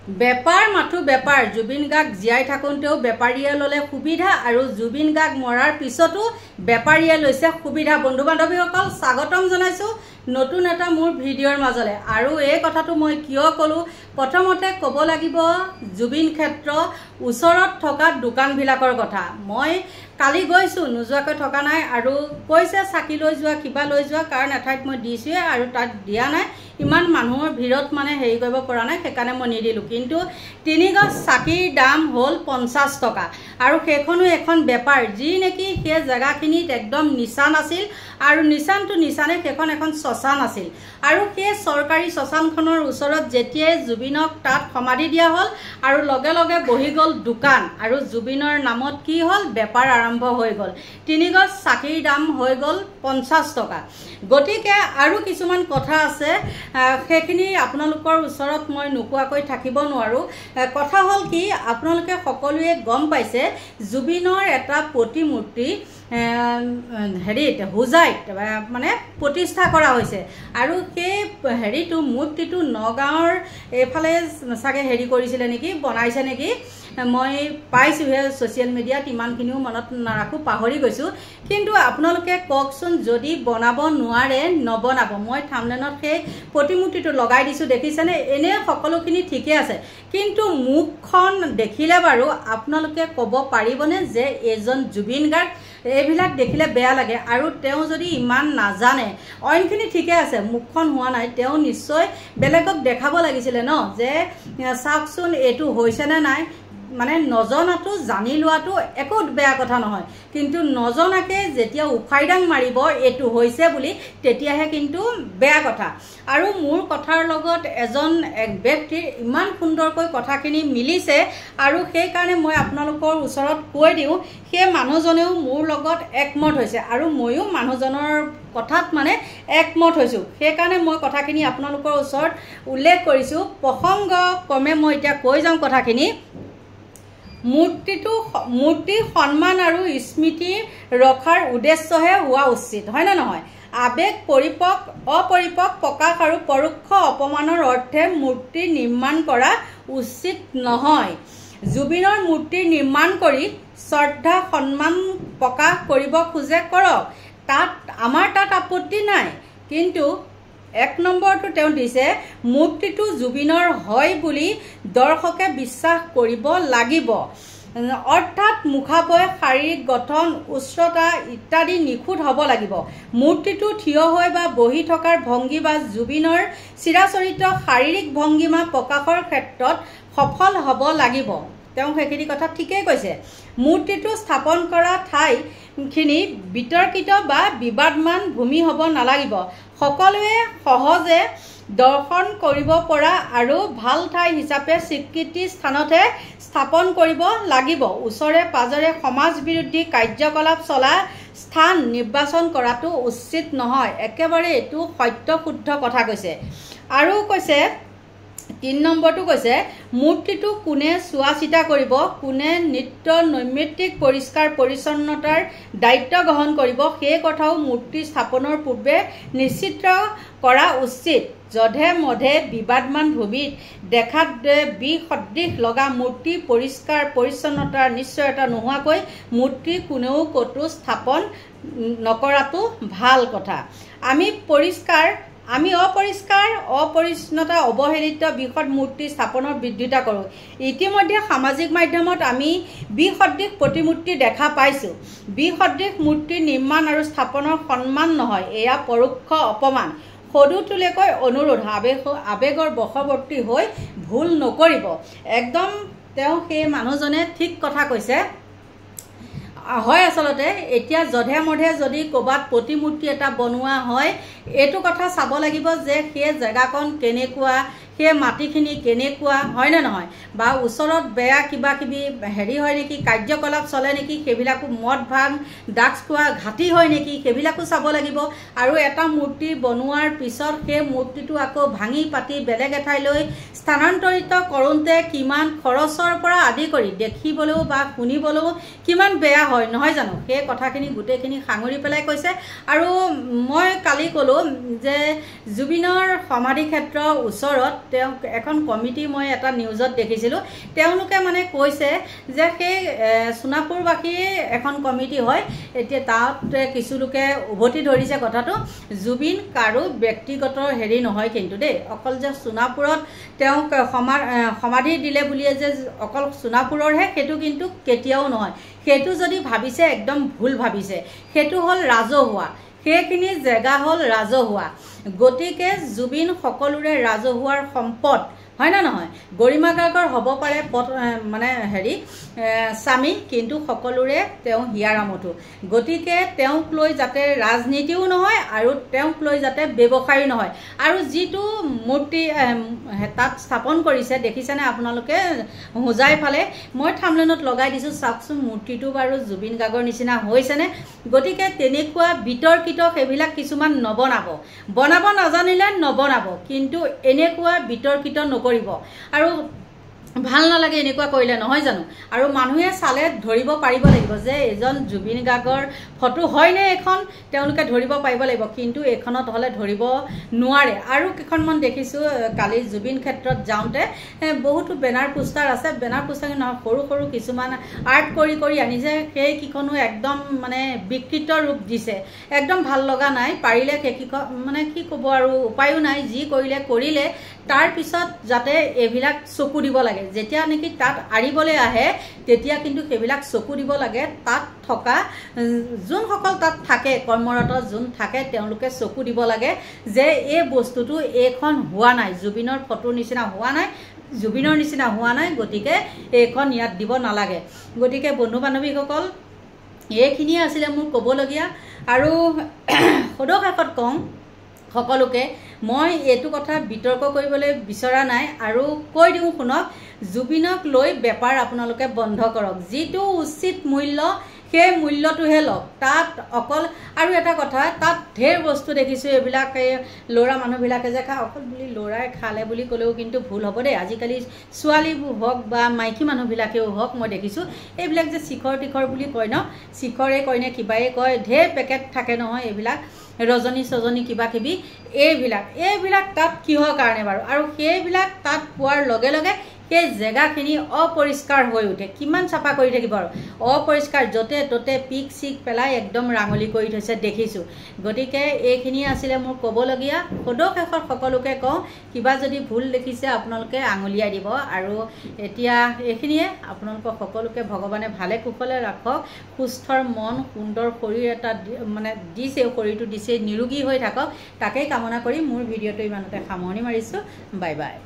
বেপাৰ মাথো বেপাৰ জুবিন গাৰ্গ জীয়াই থাকোঁতেও বেপাৰীয়ে ল'লে সুবিধা আৰু জুবিন গাৰ্গ মৰাৰ পিছতো বেপাৰীয়ে লৈছে সুবিধা। বন্ধু বান্ধৱীসকল স্বাগতম জনাইছোঁ নতুন এটা মোৰ ভিডিঅ'ৰ মাজলে। আৰু এই কথাটো মই কিয় ক'লোঁ, প্ৰথমতে ক'ব লাগিব জুবিন ক্ষেত্ৰ ওচৰত থকা দোকানবিলাকৰ কথা। মই কালি গৈছোঁ, নোযোৱাকৈ থকা নাই, আৰু কৈছে চাকি লৈ যোৱা কিবা লৈ যোৱা, কাৰণ এঠাইত মই দিছোঁৱে আৰু তাত দিয়া নাই, ইমান মানুহৰ ভিৰত মানে হেৰি কৰিব পৰা নাই, সেইকাৰণে মই নিদিলোঁ। কিন্তু 3 গছ চাকিৰ দাম হ'ল 50 টকা, আৰু সেইখনো এখন বেপাৰ, যি নেকি সেই জেগাখিনিত একদম নিচান আছিল, আৰু নিচানটো নিচানে সেইখন এখন শ্মশান আছিল। আৰু সেই চৰকাৰী শ্মশানখনৰ ওচৰত যেতিয়াই জুবিনক তাত সমাধি দিয়া হ'ল আৰু লগে লগে বহি গ'ল দোকান, আৰু জুবিনৰ নামত কি হ'ল বেপাৰ আৰম্ভ হৈ গ'ল। 3 গছ চাকিৰ দাম হৈ গ'ল 50 টকা। গতিকে আৰু কিছুমান কথা আছে, সেইখিনি আপোনালোকৰ ওচৰত মই নোকোৱাকৈ থাকিব নোৱাৰোঁ। কথা হ'ল কি, আপোনালোকে সকলোৱে গম পাইছে জুবিনৰ এটা প্ৰতিমূৰ্তি হেৰিত হোজাইত মানে প্ৰতিষ্ঠা কৰা হৈছে, আৰু সেই হেৰিটো মূৰ্তিটো নগাঁৱৰ এইফালে চাগে হেৰি কৰিছিলে নেকি, বনাইছে নেকি, মই পাইছোঁহে ছ'চিয়েল মিডিয়াত, ইমানখিনিও মনত নাৰাখোঁ, পাহৰি গৈছোঁ। কিন্তু আপোনালোকে কওকচোন, যদি বনাব নোৱাৰে নবনাব। মই থাম্বনেইলত সেই প্ৰতিমূৰ্তিটো লগাই দিছোঁ, দেখিছেনে? এনেই সকলোখিনি ঠিকে আছে, কিন্তু মুখখন দেখিলে বাৰু আপোনালোকে ক'ব পাৰিবনে যে এইজন জুবিন গাৰ্গ? এইবিলাক দেখিলে বেয়া লাগে। আৰু তেওঁ যদি ইমান নাজানে, অইনখিনি ঠিকে আছে, মুখখন হোৱা নাই, তেওঁ নিশ্চয় বেলেগক দেখাব লাগিছিলে ন, যে চাওকচোন এইটো হৈছেনে নাই। মানে নজনাটো জানি লোৱাটো একো বেয়া কথা নহয়, কিন্তু নজনাকে যেতিয়া উফাইডাং মাৰিব এইটো হৈছে বুলি, তেতিয়াহে কিন্তু বেয়া কথা। আৰু মোৰ কথাৰ লগত এজন ব্যক্তিৰ ইমান সুন্দৰকৈ কথাখিনি মিলিছে, আৰু সেইকাৰণে মই আপোনালোকৰ ওচৰত কৈ দিওঁ, সেই মানুহজনেও মোৰ লগত একমত হৈছে, আৰু ময়ো মানুহজনৰ কথাত মানে একমত হৈছোঁ। সেইকাৰণে মই কথাখিনি আপোনালোকৰ ওচৰত উল্লেখ কৰিছোঁ। প্ৰসংগ ক্ৰমে মই এতিয়া কৈ যাওঁ কথাখিনি। মূৰ্তিৰ সন্মান আৰু স্মৃতি ৰখাৰ উদ্দেশ্যহে হোৱা উচিত, হয়নে নহয়? আৱেগ অপৰিপক্ক প্ৰকাশ আৰু পৰোক্ষ অপমানৰ অৰ্থে মূৰ্তি নিৰ্মাণ কৰা উচিত নহয়। জুবিনৰ মূৰ্তি নিৰ্মাণ কৰি শ্ৰদ্ধা সন্মান প্ৰকাশ কৰিব খোজে কৰক, আমাৰ তাত আপত্তি নাই। কিন্তু 1 নম্বৰটো তেওঁ দিছে, মূৰ্তিটো জুবিনৰ হয় বুলি দৰ্শকে বিশ্বাস কৰিব লাগিব, অৰ্থাৎ মুখাবয়, শাৰীৰিক গঠন, উচ্চতা ইত্যাদি নিখুঁত হ'ব লাগিব। মূৰ্তিটো থিয় হৈ বা বহি থকাৰ ভংগী বা জুবিনৰ চিৰাচৰিত শাৰীৰিক ভংগীমা প্ৰকাশৰ ক্ষেত্ৰত সফল হ'ব লাগিব। তেওঁ সেইখিনি কথা ঠিকেই কৈছে। মূৰ্তিটো স্থাপন কৰা ঠাইখিনি বিতৰ্কিত বা বিবাদমান ভূমি হ'ব নালাগিব। সকলোৱে সহজে দৰ্শন কৰিব পৰা আৰু ভাল ঠাই হিচাপে স্বীকৃতি স্থানতহে স্থাপন কৰিব লাগিব। ওচৰে পাজৰে সমাজ বিৰোধী কাৰ্যকলাপ চলা স্থান নিৰ্বাচন কৰাটো উচিত নহয়। একেবাৰে এইটো সত্য শুদ্ধ কথা কৈছে। আৰু কৈছে 3 নম্বৰটো কৈছে, মূৰ্তিটো কোনে চোৱা চিতা কৰিব, কোনে নিত্য নৈমিত্তিক পৰিষ্কাৰ পৰিচ্ছন্নতাৰ দায়িত্ব গ্ৰহণ কৰিব, সেই কথাও মূৰ্তি স্থাপনৰ পূৰ্বে নিশ্চিত কৰা উচিত। যধে মধে বিবাদমান ভূমিত দেখাত বিসদৃশ লগা মূৰ্তি পৰিষ্কাৰ পৰিচ্ছন্নতাৰ নিশ্চয়তা নোহোৱাকৈ মূৰ্তি কোনেও ক'তো স্থাপন নকৰাটো ভাল কথা। আমি অপৰিচ্ছন্নতা অৱহেলিত বিসদ মূৰ্তি স্থাপনৰ বিৰোধিতা কৰোঁ। ইতিমধ্যে সামাজিক মাধ্যমত আমি বিসদৃশ প্ৰতিমূৰ্তি দেখা পাইছোঁ। বিসদৃশ মূৰ্তি নিৰ্মাণ আৰু স্থাপনৰ সন্মান নহয়, এয়া পৰোক্ষ অপমান। সদুতুলেকৈ অনুৰোধ, আৱেগৰ বশৱৰ্তী হৈ ভুল নকৰিব। একদম তেওঁ সেই মানুহজনে ঠিক কথা কৈছে। হয়, আচলতে এতিয়া যধে মধে যদি ক'ৰবাত প্ৰতিমূৰ্তি এটা বনোৱা হয়, এইটো কথা চাব লাগিব যে সেই জেগাকণ কেনেকুৱা, সেই মাটিখিনি কেনেকুৱা, হয়নে নহয়, বা ওচৰত বেয়া কিবা কিবি হেৰি হয় নেকি, কাৰ্যকলাপ চলে নেকি, সেইবিলাকো মদ ভাং ড্ৰাগছ খোৱা ঘাটি হয় নেকি, সেইবিলাকো চাব লাগিব। আৰু এটা মূৰ্তি বনোৱাৰ পিছত সেই মূৰ্তিটো আকৌ ভাঙি পাতি বেলেগ এঠাইলৈ স্থানান্তৰিত কৰোঁতে কিমান খৰচৰ পৰা আদি কৰি দেখিবলৈও বা শুনিবলৈও কিমান বেয়া হয়, নহয় জানো? সেই কথাখিনি গোটেইখিনি সাঙুৰি পেলাই কৈছে। আৰু মই কালি ক'লোঁ যে জুবিনৰ সমাধি ক্ষেত্ৰৰ ওচৰত এখন কমিটি মই এটা নিউজত দেখিছিলোঁ তেওঁলোকে মানে কৈছে যে সেই সোণাপুৰবাসী এখন কমিটি হয় এতিয়া তাত কিছু লোকে উভতি ধৰিছে কথাটো জুবিন কাৰো ব্যক্তিগত হেৰি নহয় কিন্তু দেই অকল যে সোণাপুৰত তেওঁক সমাধি দিলে বুলিয়ে যে অকল সোণাপুৰৰহে সেইটো কিন্তু কেতিয়াও নহয় সেইটো যদি ভাবিছে একদম ভুল ভাবিছে সেইটো হ'ল ৰাজহুৱা সেইখিনি জেগা হ'ল ৰাজহুৱা গতিকে জুবিন সকলোৰে ৰাজহুৱাৰ সম্পদ হয় না নহয় গৰিমা গাৰ্গৰ হ'ব পাৰে মানে হেৰি স্বামী কিন্তু সকলোৰে তেওঁ হিয়াৰামঠু গতিকে তেওঁক লৈ যাতে ৰাজনীতিও নহয় আৰু তেওঁক লৈ যাতে ব্যৱসায়ী নহয় আৰু যিটো মূৰ্তি তাত স্থাপন কৰিছে দেখিছেনে আপোনালোকে হোজাই ফালে মই থামলেনত লগাই দিছোঁ চাওকচোন মূৰ্তিটো বাৰু জুবিন গাৰ্গৰ নিচিনা হৈছেনে গতিকে তেনেকুৱা বিতৰ্কিত সেইবিলাক কিছুমান বনাব নাজানিলে নবনাব কিন্তু এনেকুৱা বিতৰ্কিত নকৰিব আৰু ভাল নালাগে এনেকুৱা কৰিলে নহয় জানো আৰু মানুহে চালে ধৰিব পাৰিব লাগিব যে এজন জুবিন গাৰ্গৰ ফটো হয়নে এখন তেওঁলোকে ধৰিব পাৰিব লাগিব কিন্তু এখনত হলে ধৰিব নোৱাৰে আৰু কেইখনমান দেখিছোঁ কালি জুবিন ক্ষেত্ৰত যাওঁতে বহুতো বেনাৰ পোষ্টাৰ আছে বেনাৰ পোষ্টাৰ সৰু সৰু কিছুমান আৰ্ট কৰি আনিছে সেই কিখনো একদম মানে বিকৃত ৰূপ দিছে একদম ভাল লগা নাই পাৰিলে সেইকিখন মানে কি ক'ব আৰু উপায়ো নাই যি কৰিলে তাৰ পিছত যাতে এইবিলাক চকু দিব লাগে যেতিয়া নেকি তাত আৰিবলৈ আহে তেতিয়া কিন্তু সেইবিলাক চকু দিব লাগে তাত থকা যোনসকল তাত থাকে কৰ্মৰত যোন থাকে তেওঁলোকে চকু দিব লাগে যে এই বস্তুটো এইখন হোৱা নাই জুবিনৰ ফটোৰ নিচিনা হোৱা নাই গতিকে এইখন ইয়াত দিব নালাগে গতিকে বন্ধু বান্ধৱীসকল এইখিনিয়ে আছিলে মোৰ ক'বলগীয়া আৰু সদশেষত কওঁ সকলোকে মই এইটো কথা বিতৰ্ক কৰিবলৈ বিচৰা নাই আৰু কৈ দিওঁ শুনক জুবিনক লৈ বেপাৰ আপোনালোকে বন্ধ কৰক যিটো উচিত মূল্য সেই মূল্যটোহে লওক তাত অকল আৰু এটা কথা তাত ঢেৰ বস্তু দেখিছোঁ এইবিলাক ল'ৰা মানুহবিলাকে যে খায় অকল বুলি ল'ৰাই খালে বুলি ক'লেও কিন্তু ভুল হ'ব দেই আজিকালি ছোৱালীবোৰ হওক বা মাইকী মানুহবিলাকেও হওক মই দেখিছোঁ এইবিলাক যে শিখৰ টিখৰ বুলি কয় ন শিখৰে কয় নে কিবাই কয় ঢেৰ পেকেট থাকে নহয় এইবিলাক ৰজনী কিবা কিবি এইবিলাক তাত কিহৰ কাৰণে বাৰু আৰু সেইবিলাক তাত পোৱাৰ লগে লগে সেই জেগাখিনি অপৰিষ্কাৰ হৈ উঠে কিমান চাফা কৰি থাকিব আৰু অপৰিষ্কাৰ য'তে ত'তে পিক চিক পেলাই একদম ৰাঙলি কৰি থৈছে দেখিছোঁ গতিকে এইখিনি আছিলে মোৰ ক'বলগীয়া সদশেষত সকলোকে কওঁ কিবা যদি ভুল দেখিছে আপোনালোকে আঙুলিয়াই দিব আৰু এতিয়া এইখিনিয়ে আপোনালোকক সকলোকে ভগৱানে ভালে কুশলে ৰাখক সুস্থৰ মন সুন্দৰ শৰীৰ এটা মানে দিছে শৰীৰটো দিছে নিৰোগী হৈ থাকক তাকেই কামনা কৰি মোৰ ভিডিঅ'টো ইমানতে সামৰণি মাৰিছোঁ বাই বাই